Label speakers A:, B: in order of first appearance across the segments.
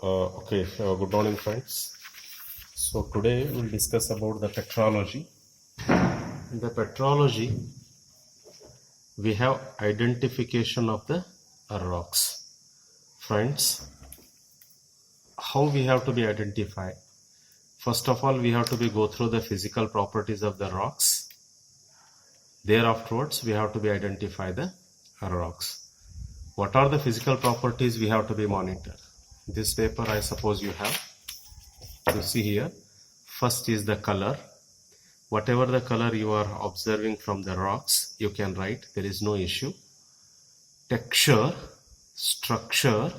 A: Good morning, friends. So today we'll discuss about the petrology. In the petrology, we have identification of the rocks. Friends, how we have to be identified? First of all, we have to go through the physical properties of the rocks. Thereafterwards, we have to be identify the rocks. What are the physical properties we have to be monitored? This paper, I suppose you have. You see here, first is the color. Whatever the color you are observing from the rocks, you can write, there is no issue. Texture, structure,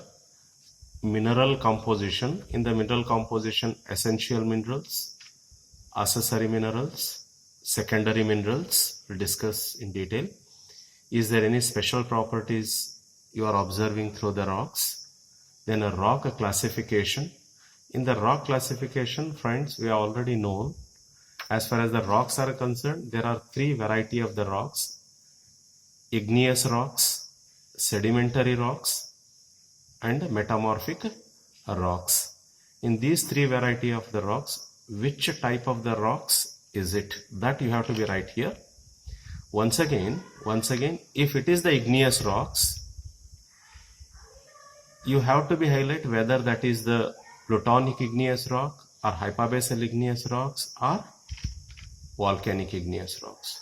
A: mineral composition. In the mineral composition, essential minerals, accessory minerals, secondary minerals, we'll discuss in detail. Is there any special properties you are observing through the rocks? Then a rock classification. In the rock classification, friends, we are already known. As far as the rocks are concerned, there are three varieties of the rocks: igneous rocks, sedimentary rocks, and metamorphic rocks. In these three varieties of the rocks, which type of the rocks is it? That you have to be right here. Once again, if it is the igneous rocks, you have to be highlight whether that is the plutonic igneous rock or hypabasal igneous rocks or volcanic igneous rocks.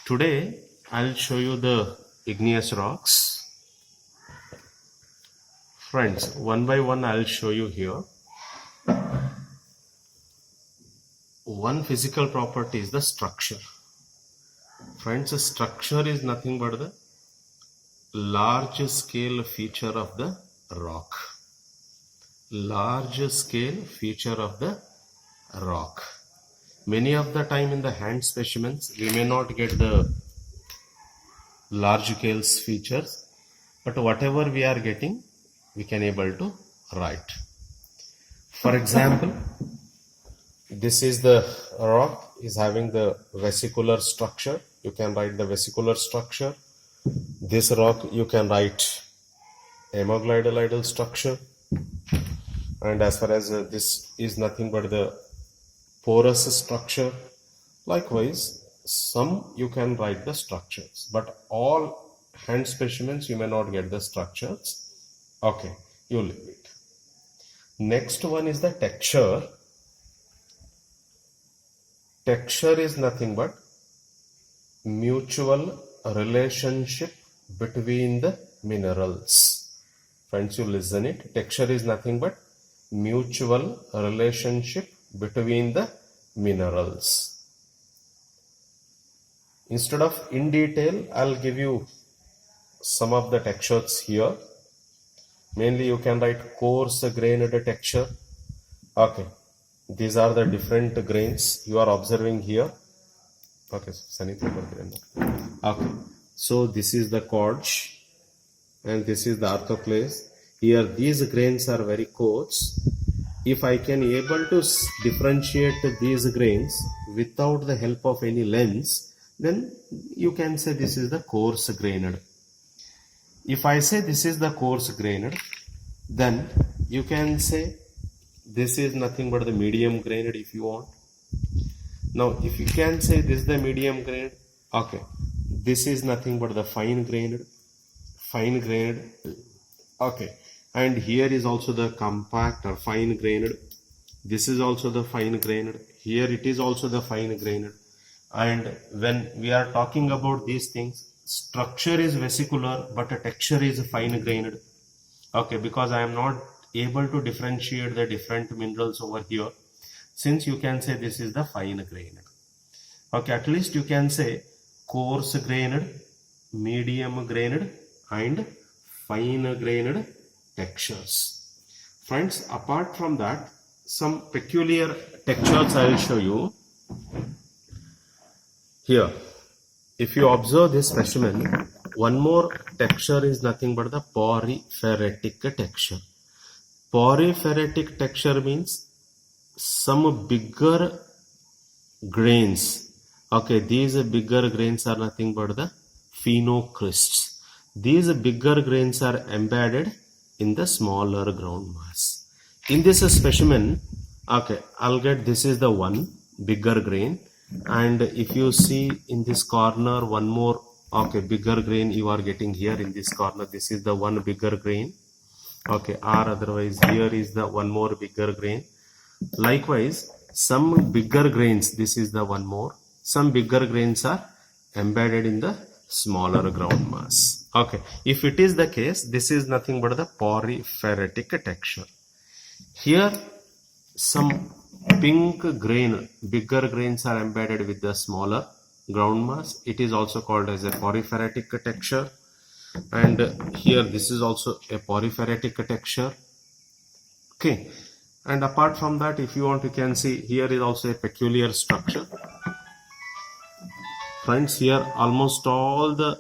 A: Today I'll show you the igneous rocks. Friends, one by one I'll show you here. One physical property is the structure. Friends, structure is nothing but the large scale feature of the rock. Large scale feature of the rock. Many of the time in the hand specimens, we may not get the large scale features, but whatever we are getting, we can able to write. For example, this is the rock is having the vesicular structure. You can write the vesicular structure. This rock you can write amygdaloidal structure. And as far as this is nothing but the porous structure. Likewise, some you can write the structures, but all hand specimens you may not get the structures. Okay, you leave it. Next one is the texture. Texture is nothing but mutual relationship between the minerals. Friends, you listen it. Texture is nothing but mutual relationship between the minerals. Instead of in detail, I'll give you some of the textures here. Mainly you can write coarse grained texture. Okay, these are the different grains you are observing here. Okay, so this is the quartz and this is the orthoclase. Here these grains are very coarse. If I can able to differentiate these grains without the help of any lens, then you can say this is the coarse grained. If I say this is the coarse grained, then you can say this is nothing but the medium grained if you want. Now if you can say this is the medium grained, okay, this is nothing but the fine grained, okay. And here is also the compact or fine grained. This is also the fine grained. Here it is also the fine grained. And when we are talking about these things, structure is vesicular, but a texture is fine grained. Okay, because I am not able to differentiate the different minerals over here. Since you can say this is the fine grained. Okay, at least you can say coarse grained, medium grained, and fine grained textures. Friends, apart from that, some peculiar textures I will show you. Here, if you observe this specimen, one more texture is nothing but the porphyritic texture. Porphyritic texture means some bigger grains. Okay, these bigger grains are nothing but the phenocrysts. These bigger grains are embedded in the smaller ground mass. In this specimen, okay, I'll get this is the one bigger grain, and if you see in this corner one more, okay, bigger grain you are getting here in this corner. This is the one bigger grain, okay, or otherwise here is the one more bigger grain. Likewise, some bigger grains, this is the one more, some bigger grains are embedded in the smaller ground mass. Okay, if it is the case, this is nothing but the porphyritic texture. Here some pink grain, bigger grains are embedded with the smaller ground mass. It is also called as a porphyritic texture. And here this is also a porphyritic texture. Okay, and apart from that, if you want, you can see here is also a peculiar structure. Friends, here almost all the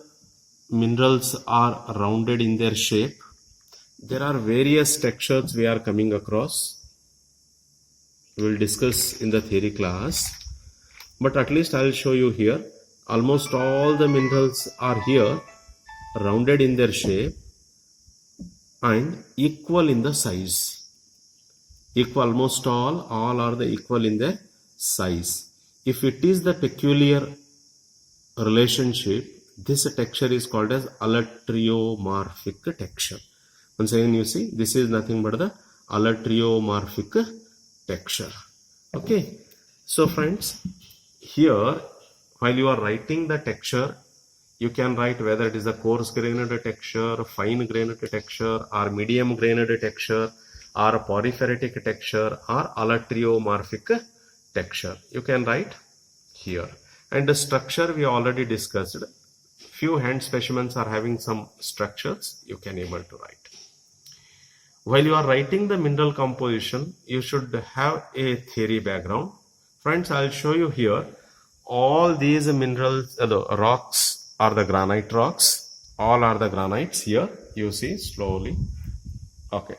A: minerals are rounded in their shape. There are various textures we are coming across. We will discuss in the theory class, but at least I will show you here. Almost all the minerals are here rounded in their shape and equal in the size. Equal, almost all are the equal in their size. If it is the peculiar relationship, this texture is called as allotriomorphic texture. Once again, you see, this is nothing but the allotriomorphic texture. Okay, so friends, here while you are writing the texture, you can write whether it is a coarse grained texture, fine grained texture, or medium grained texture, or porphyritic texture, or allotriomorphic texture. You can write here. And the structure we already discussed. Few hand specimens are having some structures you can able to write. While you are writing the mineral composition, you should have a theory background. Friends, I will show you here all these minerals, the rocks are the granite rocks. All are the granites here. You see slowly. Okay.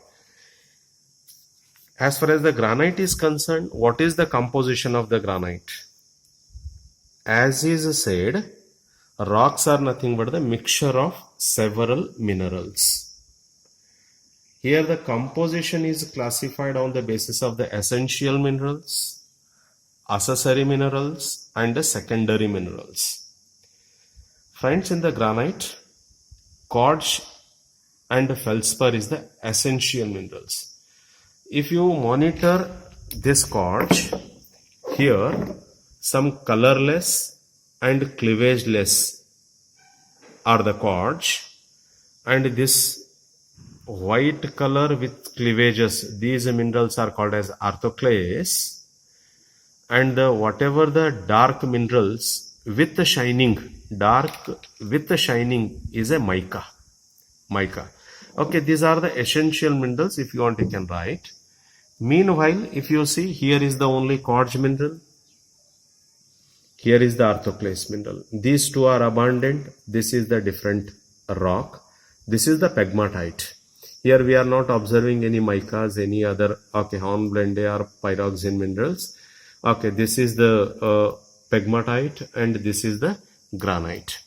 A: As far as the granite is concerned, what is the composition of the granite? As is said, rocks are nothing but the mixture of several minerals. Here the composition is classified on the basis of the essential minerals, accessory minerals, and the secondary minerals. Friends, in the granite, quartz and feldspar is the essential minerals. If you monitor this quartz, here some colorless and cleavageless are the quartz, and this white color with cleavages, these minerals are called as orthoclase, and whatever the dark minerals with the shining, dark with the shining is a mica. Okay, these are the essential minerals. If you want, you can write. Meanwhile, if you see, here is the only quartz mineral, here is the orthoclase mineral. These two are abundant. This is the different rock. This is the pegmatite. Here we are not observing any micas, any other, okay, hornblende or pyroxene minerals. Okay, this is the pegmatite and this is the granite.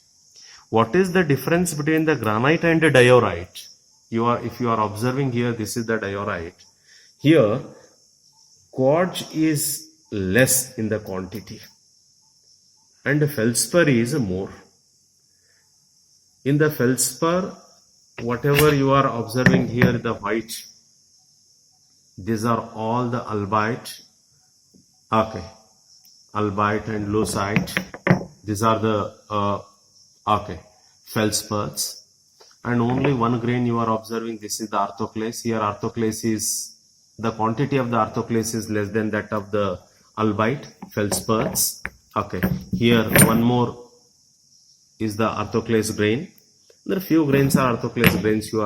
A: What is the difference between the granite and the diorite? If you are observing here, this is the diorite. Here, quartz is less in the quantity and feldspar is more. In the feldspar, whatever you are observing here, the white, these are all the albite, okay, albite and leucite. These are the okay, feldspars, and only one grain you are observing. This is the orthoclase. Here, orthoclase is the quantity of the orthoclase is less than that of the albite feldspars. Okay, here one more is the orthoclase grain. There are few grains are orthoclase grains. You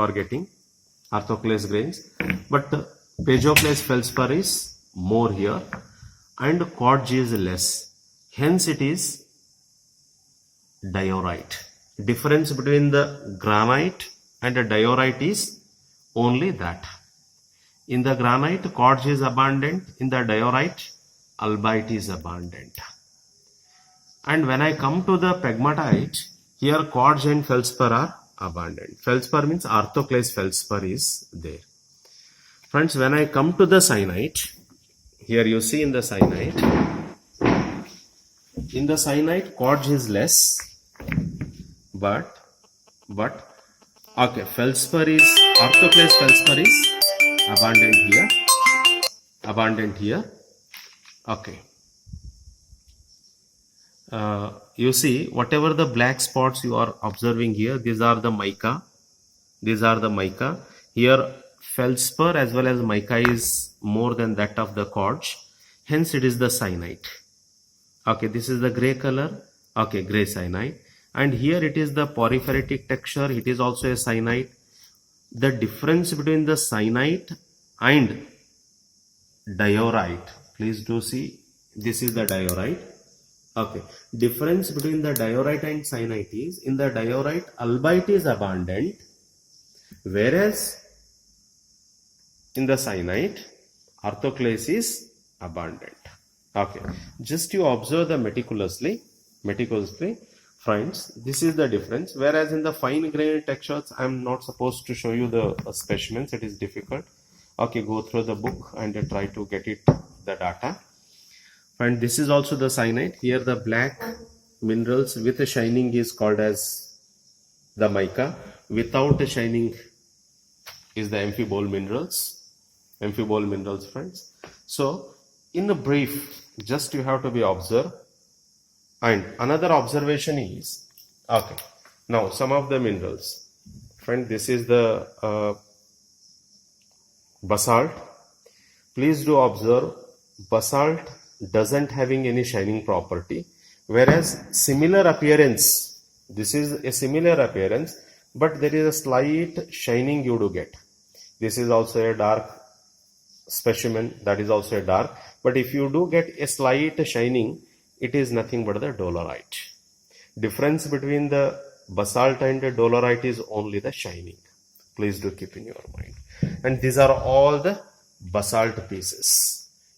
A: are getting orthoclase grains, but pegmatite feldspar is more here, and quartz is less. Hence, it is diorite. Difference between the granite and the diorite is only that. In the granite, quartz is abundant. In the diorite, albite is abundant. And when I come to the pegmatite, here quartz and feldspar are abundant. Feldspar means orthoclase feldspar is there. Friends, when I come to the syenite, here you see in the syenite quartz is less, but okay, feldspar is, orthoclase feldspar is abundant here. Okay. You see, whatever the black spots you are observing here, these are the mica. Here feldspar as well as mica is more than that of the quartz, hence it is the syenite. Okay, this is the gray color. Okay, gray syenite. And here it is the porphyritic texture, it is also a syenite. The difference between the syenite and diorite, please do see, this is the diorite. Okay, difference between the diorite and syenite is, in the diorite albite is abundant, whereas in the syenite orthoclase is abundant. Okay, just you observe the meticulously, friends. This is the difference. Whereas in the fine grained textures, I am not supposed to show you the specimens, it is difficult. Okay, go through the book and try to get it, the data. And this is also the syenite. Here the black minerals with a shining is called as the mica. Without a shining is the amphibole minerals. Friends. So in a brief, just you have to be observed. And another observation is, okay, now some of the minerals. Friend, this is the basalt. Please do observe, basalt doesn't having any shining property, whereas similar appearance, this is a similar appearance, but there is a slight shining you do get. This is also a dark specimen, that is also a dark, but if you do get a slight shining, it is nothing but the dolerite. Difference between the basalt and the dolerite is only the shining. Please do keep in your mind. And these are all the basalt pieces.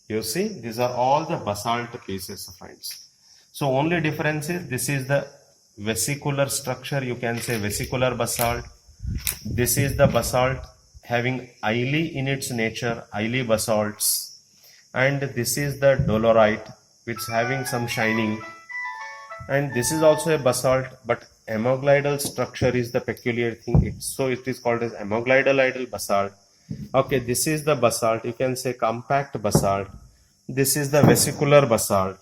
A: You see, these are all the basalt pieces, friends. So only difference is, this is the vesicular structure, you can say vesicular basalt. This is the basalt having eyelet in its nature, eyelet basalts. And this is the dolerite, which is having some shining. And this is also a basalt, but ammoglidal structure is the peculiar thing. So it is called as ammoglidal basalt. Okay, this is the basalt, you can say compact basalt. This is the vesicular basalt.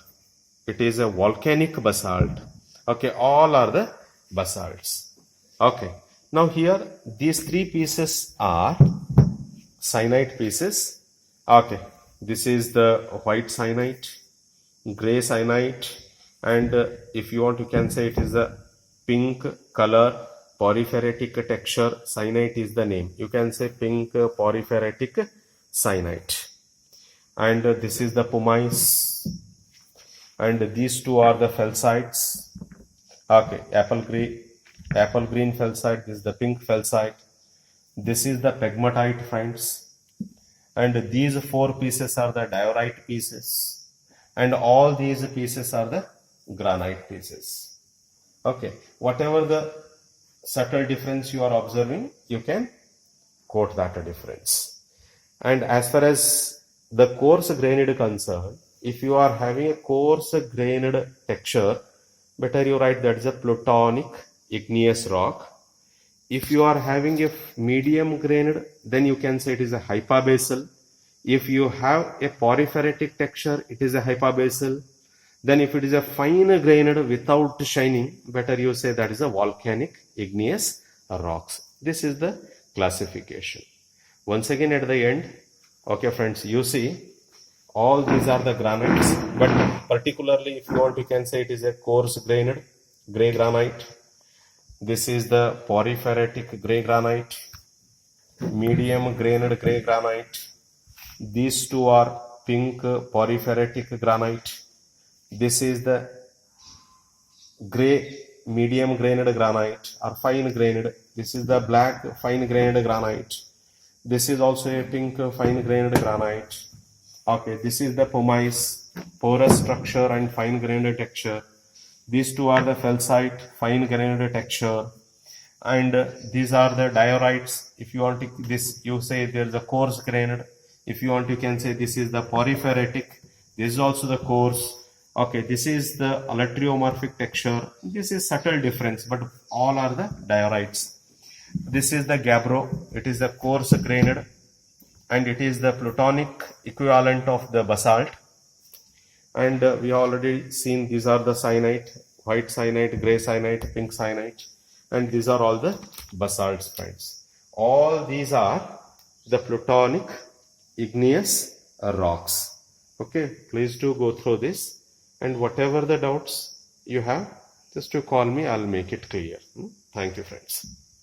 A: It is a volcanic basalt. Okay, all are the basalts. Okay, now here these three pieces are syenite pieces. Okay, this is the white syenite, gray syenite, and if you want, you can say it is a pink color porphyritic texture. Syenite is the name. You can say pink porphyritic syenite. And this is the pumice. And these two are the felsites. Okay, apple green felsite. This is the pink felsite. This is the pegmatite, friends. And these four pieces are the diorite pieces. And all these pieces are the granite pieces. Okay, whatever the subtle difference you are observing, you can quote that difference. And as far as the coarse grained concern, if you are having a coarse grained texture, better you write that is a plutonic igneous rock. If you are having a medium grained, then you can say it is a hypabasal. If you have a porphyritic texture, it is a hypabasal. Then if it is a fine grained without shining, better you say that is a volcanic igneous rocks. This is the classification. Once again at the end, okay friends, you see all these are the granites, but particularly if you want, you can say it is a coarse grained gray granite. This is the porphyritic gray granite, medium grained gray granite. These two are pink porphyritic granite. This is the gray medium grained granite or fine grained. This is the black fine grained granite. This is also a pink fine grained granite. Okay, this is the pumice, porous structure and fine grained texture. These two are the felsite, fine grained texture. and these are the diorites. If you want to, this you say there is a coarse grained. If you want, you can say this is the porphyritic. This is also the coarse. Okay, this is the alatriomorphic texture. This is subtle difference, but all are the diorites. This is the gabbro. It is the coarse grained, and it is the plutonic equivalent of the basalt. And we already seen these are the syenite, white syenite, gray syenite, pink syenite, and these are all the basalt friends. All these are the plutonic igneous rocks. Okay, please do go through this, and whatever the doubts you have, just to call me, I'll make it clear. Thank you, friends.